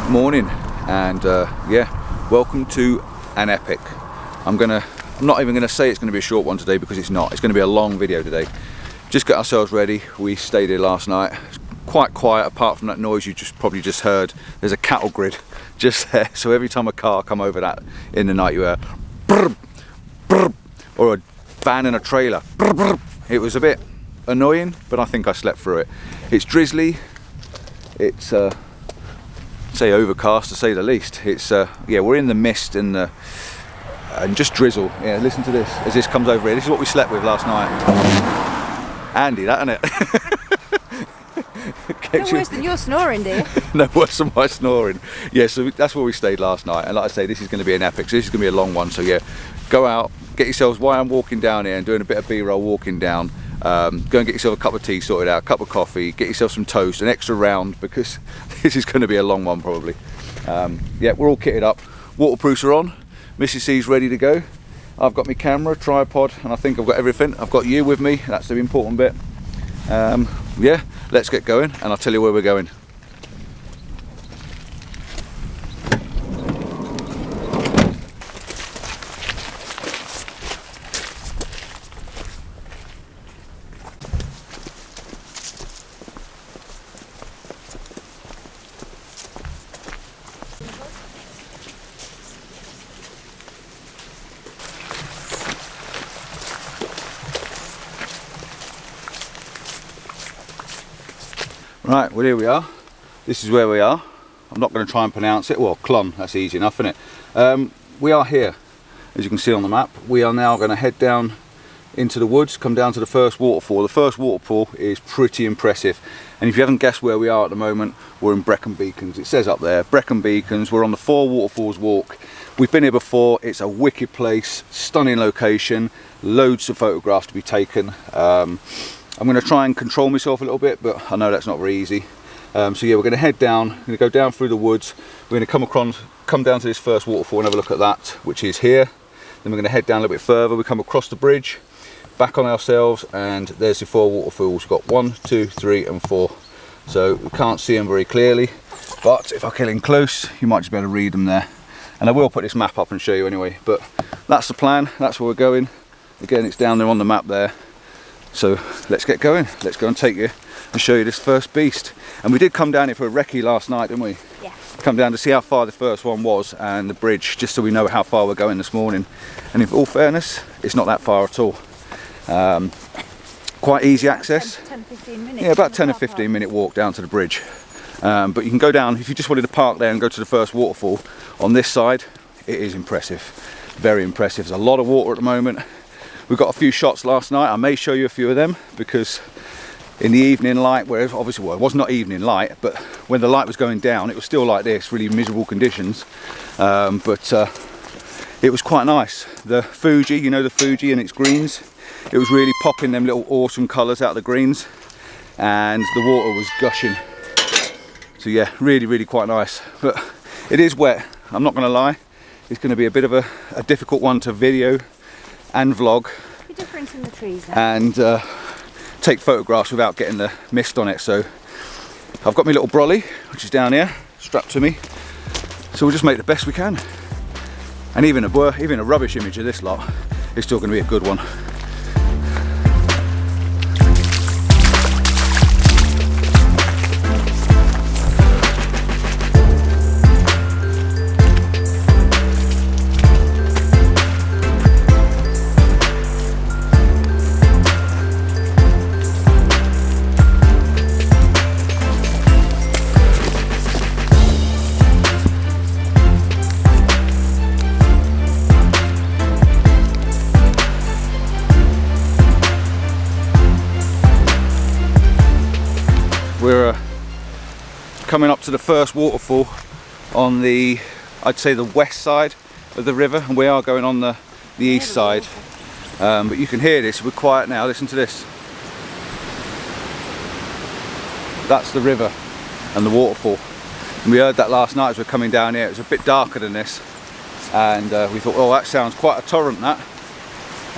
Morning, and yeah, welcome to an epic. I'm not even gonna say it's gonna be a short one today, because it's not. It's gonna be a long video today. Just got ourselves ready. We stayed here last night. It's quite quiet, apart from that noise you probably just heard. There's a cattle grid just there, so every time a car come over that in the night, you hear brr, brr, or a van in a trailer. Brr, brr. It was a bit annoying, but I think I slept through it. It's drizzly. It's say overcast, to say the least. It's yeah, we're in the mist and just drizzle. Yeah, listen to this as this comes over here. This is what we slept with last night. Andy, that, isn't it? No worse than your snoring, dear. No worse than my snoring. Yeah, so that's where we stayed last night. And like I say, this is going to be an epic. So this is going to be a long one. So yeah, go out, get yourselves, while I'm walking down here and doing a bit of B-roll walking down, go and get yourself a cup of tea sorted out, a cup of coffee, get yourself some toast, an extra round, because this is going to be a long one probably. Yeah, we're all kitted up. Waterproofs are on. Mrs. C's ready to go. I've got my camera, tripod, and I think I've got everything. I've got you with me. That's the important bit. Yeah, let's get going, and I'll tell you where we're going. Right, well here we are. This is where we are. I'm not going to try and pronounce it. Well, Clon, that's easy enough, isn't it? We are here, as you can see on the map. We are now going to head down into the woods, come down to the first waterfall. The first waterfall is pretty impressive. And if you haven't guessed where we are at the moment, we're in Brecon Beacons. It says up there, Brecon Beacons. We're on the 4 Waterfalls walk. We've been here before. It's a wicked place, stunning location, loads of photographs to be taken. I'm going to try and control myself a little bit, but I know that's not very easy. So yeah, we're going to head down, we're going to go down through the woods. We're going to come down to this first waterfall and have a look at that, which is here. Then we're going to head down a little bit further. We come across the bridge, back on ourselves, and there's the 4 waterfalls. We've got 1, 2, 3 and 4. So we can't see them very clearly, but if I get in close, you might just be able to read them there. And I will put this map up and show you anyway, but that's the plan. That's where we're going. Again, it's down there on the map there. So let's get going. Let's go and take you and show you this first beast. And we did come down here for a recce last night, didn't we? Yeah. Come down to see how far the first one was and the bridge, just so we know how far we're going this morning. And in all fairness, it's not that far at all. Quite easy access. 10-15 minutes. Yeah, about 10 or 15 minute walk down to the bridge. But you can go down, if you just wanted to park there and go to the first waterfall on this side, it is impressive. Very impressive. There's a lot of water at the moment. We got a few shots last night. I may show you a few of them, because in the evening light, where obviously, well, it was not evening light, but when the light was going down, it was still like this, really miserable conditions. But it was quite nice. The Fuji, you know, the Fuji and its greens, it was really popping them little awesome colours out of the greens, and the water was gushing. So yeah, really, really quite nice. But it is wet, I'm not going to lie. It's going to be a bit of a difficult one to video and vlog, The difference in the trees there. and take photographs without getting the mist on it. So I've got my little brolly, which is down here, strapped to me. So we'll just make the best we can. And even a rubbish image of this lot is still going to be a good one. We're coming up to the first waterfall on the, I'd say, the west side of the river, and we are going on the east side. But you can hear this, we're quiet now, listen to this. That's the river and the waterfall. And we heard that last night as we were coming down here. It was a bit darker than this, and we thought, oh, that sounds quite a torrent, that.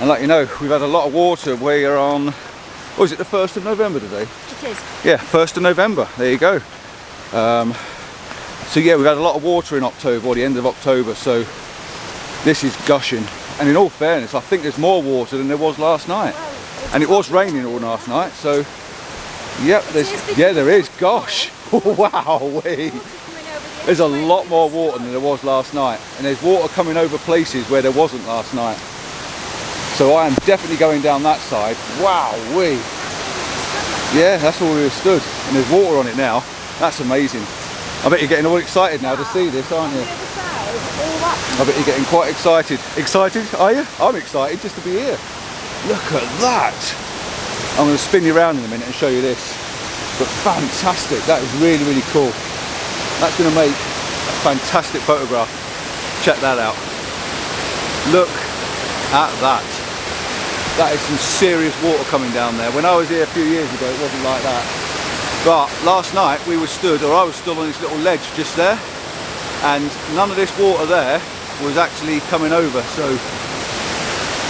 And like you know, we've had a lot of water. We're on, oh, is it the 1st of November today? It is. Yeah, 1st of November, there you go. So yeah, we've had a lot of water in October, or the end of October, so this is gushing. And in all fairness, I think there's more water than there was last night. And it was raining all last night, so yep, there is. Gosh, wow, there's a lot more water than there was last night, and there's water coming over places where there wasn't last night. So I am definitely going down that side. Wow, yeah, that's where we were stood, and there's water on it now. That's amazing. I bet you're getting all excited now to see this, aren't you? I bet you're getting quite excited. Excited, are you? I'm excited just to be here. Look at that. I'm going to spin you around in a minute and show you this. But fantastic, that is really, really cool. That's going to make a fantastic photograph. Check that out. Look at that. That is some serious water coming down there. When I was here a few years ago, it wasn't like that. But last night we were stood, or I was stood on this little ledge just there, and none of this water there was actually coming over. So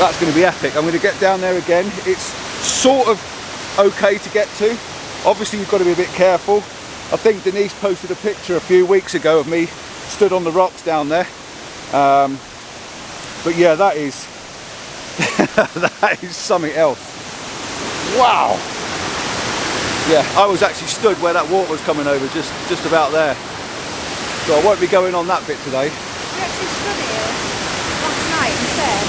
that's going to be epic. I'm going to get down there again. It's sort of okay to get to. Obviously you've got to be a bit careful. I think Denise posted a picture a few weeks ago of me stood on the rocks down there. But yeah, that is that is something else. Wow. Yeah, I was actually stood where that water was coming over, just about there. So I won't be going on that bit today. We actually stood here last night and said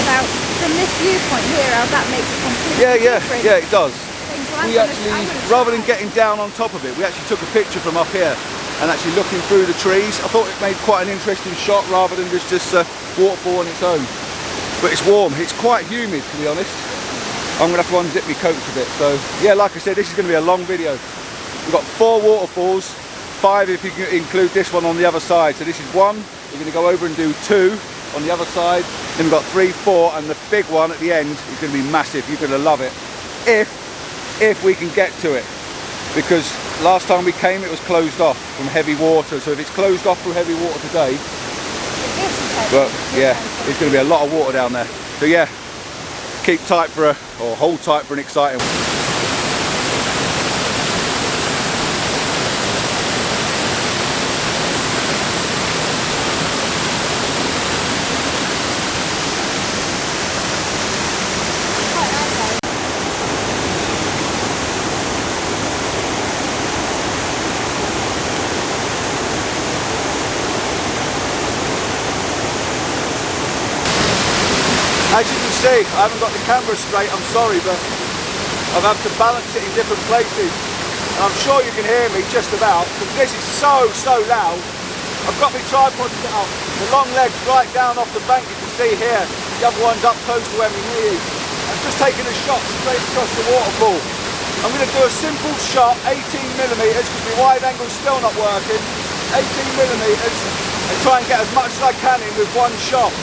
about from this viewpoint here how that makes a completely different. Yeah, it does. So we actually, rather than getting down on top of it, we actually took a picture from up here and actually looking through the trees. I thought it made quite an interesting shot rather than just this waterfall on its own. But it's warm. It's quite humid, to be honest. I'm going to have to unzip my coat a bit. So yeah, like I said, this is going to be a long video. We've got 4 waterfalls, 5 if you can include this one on the other side. So this is 1. We're going to go over and do 2 on the other side. Then we've got 3, 4, and the big one at the end is going to be massive. You're going to love it if we can get to it, because last time we came it was closed off from heavy water. So if it's closed off from heavy water today, but yeah, it's going to be a lot of water down there. So yeah, keep tight for or hold tight for an exciting one. As you can see, I haven't got the camera straight, I'm sorry, but I've had to balance it in different places. And I'm sure you can hear me just about, because this is so loud. I've got my tripod set up, the long legs right down off the bank you can see here, the other one's up close to where my knee is. I'm just taking a shot straight across the waterfall. I'm going to do a simple shot, 18mm, because my wide angle's still not working, 18mm, and try and get as much as I can in with one shot.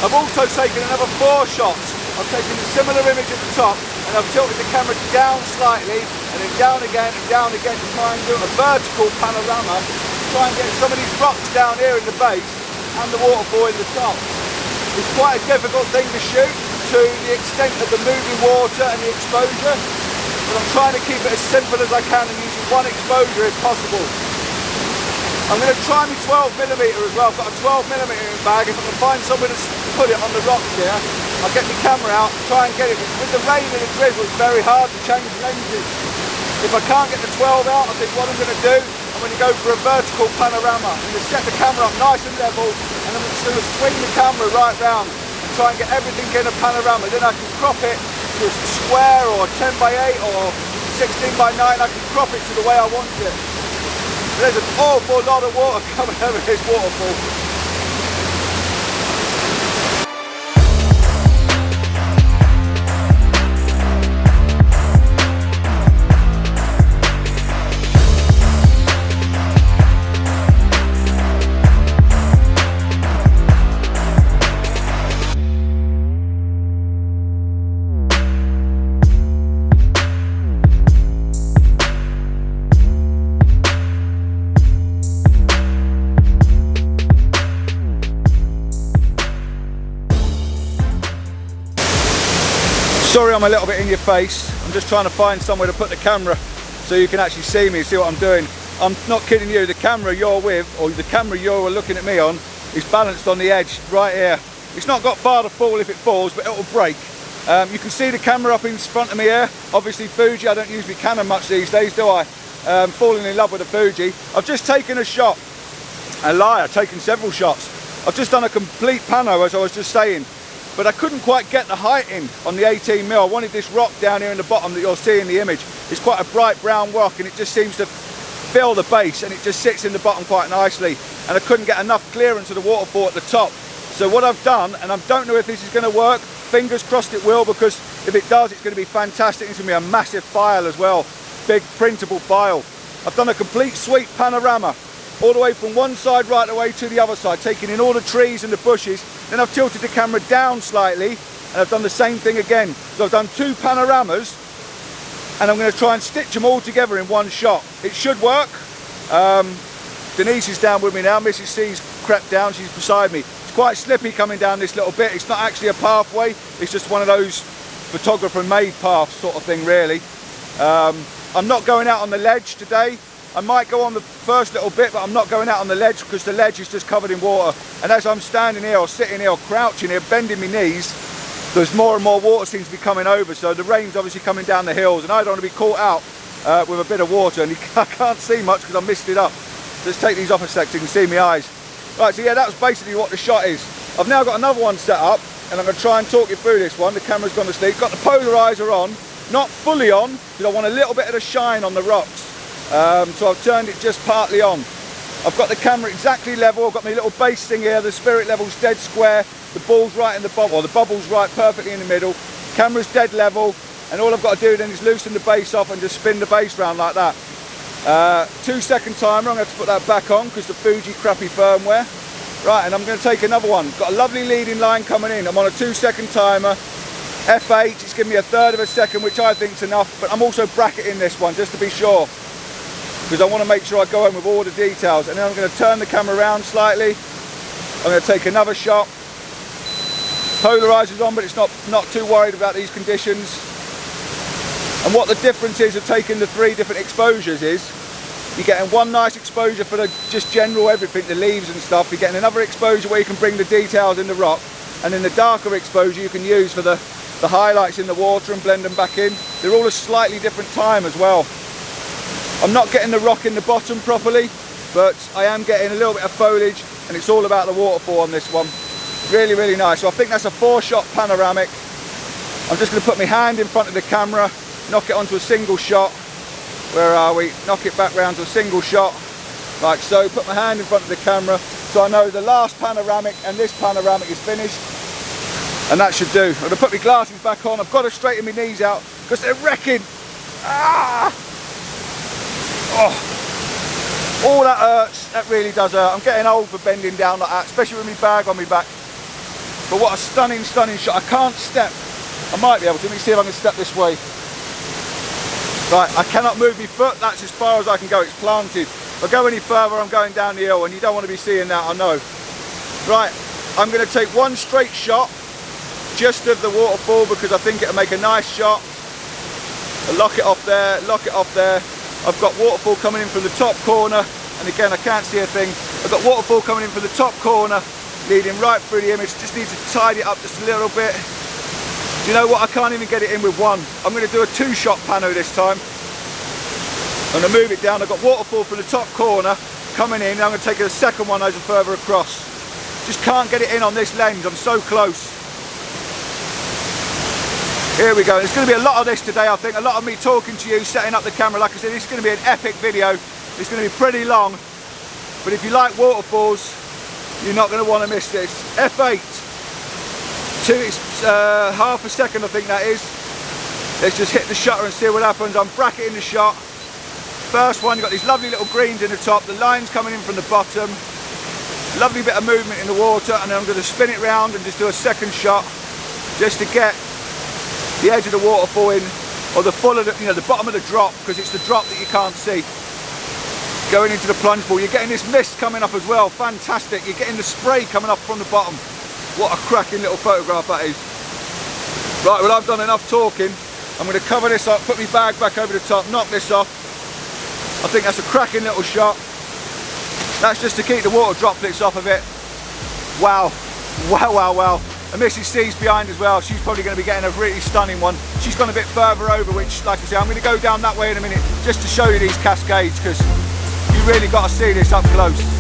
I've also taken another 4 shots. I've taken a similar image at the top and I've tilted the camera down slightly and then down again to try and do a vertical panorama to try and get some of these rocks down here in the base and the waterfall in the top. It's quite a difficult thing to shoot to the extent of the moving water and the exposure, but I'm trying to keep it as simple as I can and using one exposure if possible. I'm going to try my 12mm as well. I've got a 12mm in bag. If I can find somewhere to put it on the rocks here, I'll get my camera out and try and get it. With the rain and the drizzle, it's very hard to change lenses. If I can't get the 12 out, I think what I'm going to do, I'm going to go for a vertical panorama. I'm going to set the camera up nice and level, and I'm just going to swing the camera right round and try and get everything in a panorama. Then I can crop it to a square or 10x8 or 16x9. I can crop it to the way I want it. There's an awful lot of water coming over this waterfall. Sorry I'm a little bit in your face. I'm just trying to find somewhere to put the camera so you can actually see me, see what I'm doing. I'm not kidding you, the camera you're with, or the camera you're looking at me on, is balanced on the edge right here. It's not got far to fall if it falls, but it'll break. You can see the camera up in front of me here. Obviously Fuji, I don't use my Canon much these days, do I? Falling in love with the Fuji. I've just taken a shot. A lie, I've taken several shots. I've just done a complete pano, as I was just saying, but I couldn't quite get the height in on the 18mm. I wanted this rock down here in the bottom that you'll see in the image. It's quite a bright brown rock, and it just seems to fill the base, and it just sits in the bottom quite nicely. And I couldn't get enough clearance of the waterfall at the top. So what I've done, and I don't know if this is going to work, fingers crossed it will, because if it does, it's going to be fantastic. It's going to be a massive file as well, big printable file. I've done a complete sweep panorama, all the way from one side right away to the other side, taking in all the trees and the bushes. Then I've tilted the camera down slightly, and I've done the same thing again. So I've done 2 panoramas, and I'm going to try and stitch them all together in one shot. It should work. Denise is down with me now. Mrs. C's crept down, she's beside me. It's quite slippy coming down this little bit. It's not actually a pathway, it's just one of those photographer made paths sort of thing, really. I'm not going out on the ledge today. I might go on the first little bit, but I'm not going out on the ledge because the ledge is just covered in water. And as I'm standing here or sitting here or crouching here, bending my knees, there's more and more water seems to be coming over. So the rain's obviously coming down the hills, and I don't want to be caught out with a bit of water, and I can't see much because I missed it up. Let's take these off a sec so you can see my eyes. Right, so yeah, that was basically what the shot is. I've now got another one set up, and I'm going to try and talk you through this one. The camera's gone to sleep. Got the polarizer on, not fully on, because I want a little bit of the shine on the rocks. So I've turned it just partly on. I've got the camera exactly level. I've got my little base thing here. The spirit level's dead square. The ball's right in the bubble, or the bubble's right perfectly in the middle. Camera's dead level, and all I've got to do then is loosen the base off and just spin the base round like that. 2-second timer. I'm going to have to put that back on because the Fuji crappy firmware. Right, and I'm going to take another one. Got a lovely leading line coming in. I'm on a 2-second timer. F8. It's giving me 1/3 of a second, which I think is enough. But I'm also bracketing this one just to be sure, because I want to make sure I go in with all the details. And then I'm going to turn the camera around slightly. I'm going to take another shot. Polarizer's on, but it's not too worried about these conditions. And what the difference is of taking the 3 different exposures is, you're getting one nice exposure for the just general everything, the leaves and stuff. You're getting another exposure where you can bring the details in the rock, and then the darker exposure you can use for the highlights in the water and blend them back in. They're all a slightly different time as well. I'm not getting the rock in the bottom properly, but I am getting a little bit of foliage, and it's all about the waterfall on this one. Really, really nice. So I think that's a 4-shot panoramic. I'm just going to put my hand in front of the camera, knock it onto a single shot. Where are we? Knock it back round to a single shot, like so. Put my hand in front of the camera so I know the last panoramic and this panoramic is finished, and that should do. I'm going to put my glasses back on. I've got to straighten my knees out because they're wrecking. Ah! Oh, that hurts. That really does hurt. I'm getting old for bending down like that, especially with my bag on my back. But what a stunning, stunning shot. I can't step. I might be able to. Let me see if I can step this way. Right, I cannot move my foot. That's as far as I can go. It's planted. If I go any further, I'm going down the hill, and you don't want to be seeing that, I know. Right, I'm going to take one straight shot just of the waterfall because I think it'll make a nice shot. I'll lock it off there, lock it off there. I've got waterfall coming in from the top corner, and again, I can't see a thing. I've got waterfall coming in from the top corner, leading right through the image. Just need to tidy it up just a little bit. Do you know what? I can't even get it in with one. I'm going to do a 2-shot pano this time. I'm going to move it down. I've got waterfall from the top corner coming in. I'm going to take a second one over further across. Just can't get it in on this lens. I'm so close. Here we go. There's going to be a lot of this today, I think. A lot of me talking to you, setting up the camera. Like I said, this is going to be an epic video. It's going to be pretty long. But if you like waterfalls, you're not going to want to miss this. F8. Half a second, I think that is. Let's just hit the shutter and see what happens. I'm bracketing the shot. First one, you've got these lovely little greens in the top, the lines coming in from the bottom, lovely bit of movement in the water, and then I'm going to spin it round and just do a second shot just to get the edge of the waterfall in, or the full of the, the bottom of the drop, because it's the drop that you can't see. Going into the plunge pool, you're getting this mist coming up as well. Fantastic. You're getting the spray coming up from the bottom. What a cracking little photograph that is. Right, well, I've done enough talking. I'm going to cover this up, put my bag back over the top, knock this off, I think that's a cracking little shot. That's just to keep the water droplets off of it. Wow, wow, wow, wow. And Mrs. C's behind as well. She's probably going to be getting a really stunning one. She's gone a bit further over, which, like I say, I'm going to go down that way in a minute just to show you these cascades, because you really got to see this up close.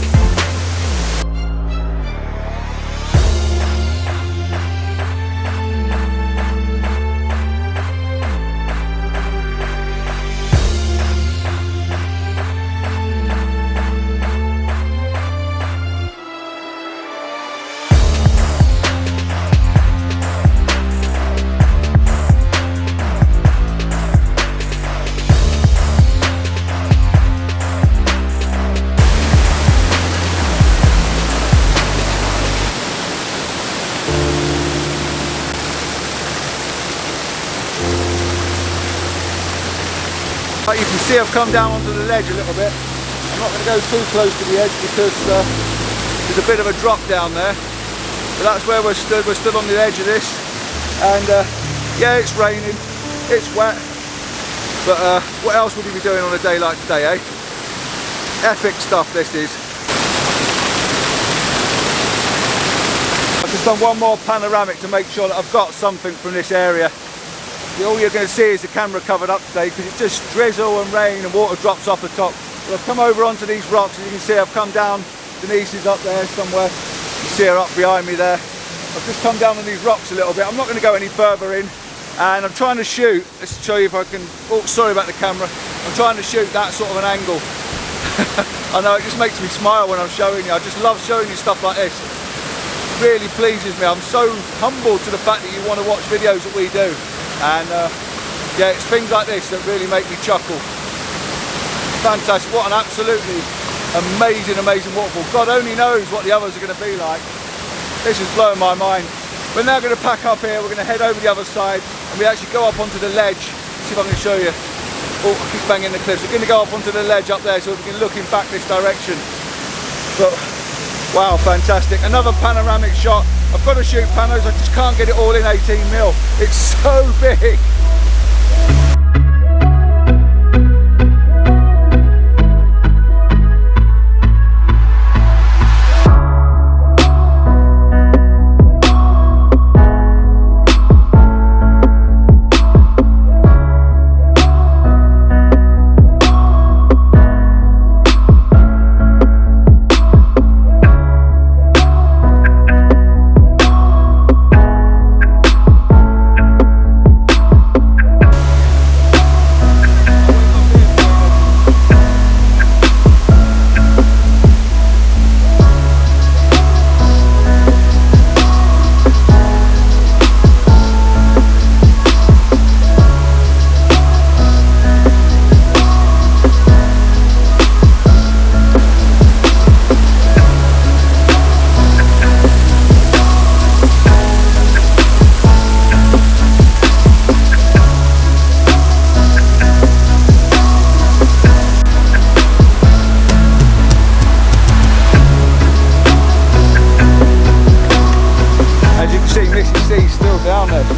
Like you can see, I've come down onto the ledge a little bit. I'm not going to go too close to the edge because there's a bit of a drop down there. But that's where we're stood. We're stood on the edge of this, and yeah, it's raining, it's wet. But what else would you be doing on a day like today, eh? Epic stuff this is. I've just done one more panoramic to make sure that I've got something from this area. All you're going to see is the camera covered up today because it's just drizzle and rain and water drops off the top. But I've come over onto these rocks, and you can see I've come down. Denise is up there somewhere. You see her up behind me there. I've just come down on these rocks a little bit. I'm not going to go any further in, and I'm trying to shoot. Let's show you if I can. Oh, sorry about the camera. I'm trying to shoot that sort of an angle. I know, it just makes me smile when I'm showing you. I just love showing you stuff like this. It really pleases me. I'm so humbled to the fact that you want to watch videos that we do. And yeah, it's things like this that really make me chuckle. Fantastic, what an absolutely amazing waterfall. God only knows what the others are going to be like. This is blowing my mind. We're now going to pack up here, we're going to head over the other side, and we actually go up onto the ledge. See if I can show you. Oh, I keep banging the cliffs. We're going to go up onto the ledge up there so we can look in back this direction. But wow, fantastic. Another panoramic shot. I've got to shoot panos, I just can't get it all in 18mm. It's so big.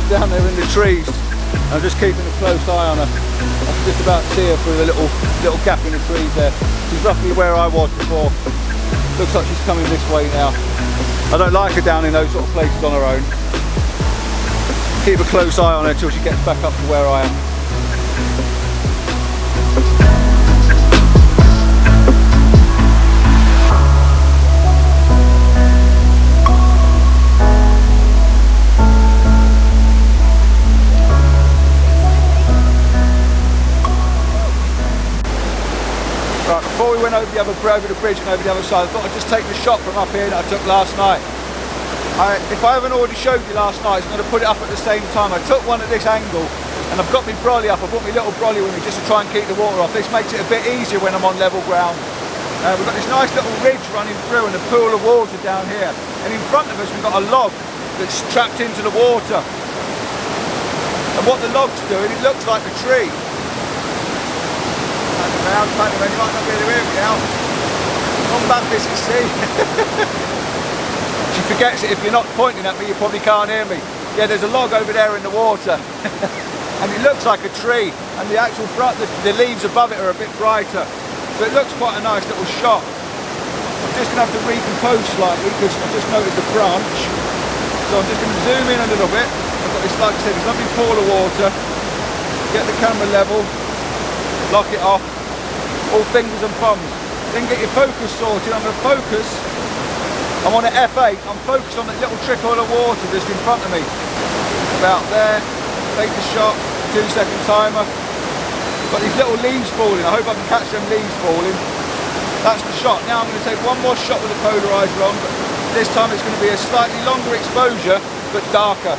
Down there in the trees. I'm just keeping a close eye on her. I can just about see her through the little gap in the trees there. She's roughly where I was before. Looks like she's coming this way now. I don't like her down in those sort of places on her own. Keep a close eye on her until she gets back up to where I am. Before we went over the bridge and over the other side, I thought I'd just take the shot from up here that I took last night. If I haven't already showed you last night, I'm going to put it up at the same time. I took one at this angle, and I've got my brolly up. I brought my little brolly with me just to try and keep the water off. This makes it a bit easier when I'm on level ground. We've got this nice little ridge running through and a pool of water down here. And in front of us we've got a log that's trapped into the water. And what the log's doing, it looks like a tree. Around, you might not be able to hear me now. Come back, Mrs. C. She forgets it. If you're not pointing at me, you probably can't hear me. Yeah, there's a log over there in the water. And it looks like a tree. And the actual the leaves above it are a bit brighter. So it looks quite a nice little shot. I'm just going to have to recompose slightly because I just noticed the branch. So I'm just going to zoom in a little bit. I've got this, like I said, this lovely pool of water. Get the camera level, lock it off, all fingers and thumbs. Then get your focus sorted. I'm going to focus. I'm on an F8. I'm focused on that little trickle of water just in front of me. About there. Take the shot. 2-second timer. Got these little leaves falling. I hope I can catch them leaves falling. That's the shot. Now I'm going to take one more shot with the polarizer on, but this time it's going to be a slightly longer exposure but darker,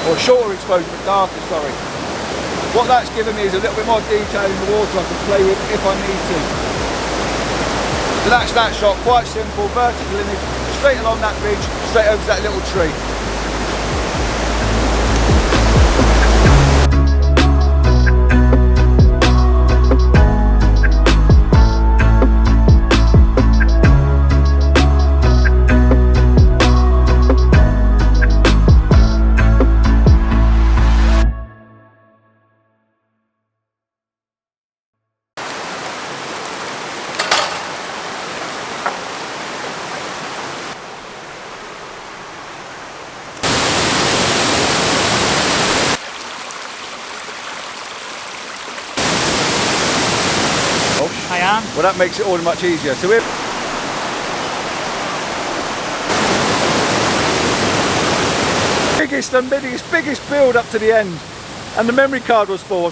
or shorter exposure but darker, sorry. What that's given me is a little bit more detail in the water I can play with if I need to. So that's that shot, quite simple, vertical image, straight along that ridge, straight over to that little tree. I am. Well, that makes it all much easier. So we're biggest build up to the end, and the memory card was full.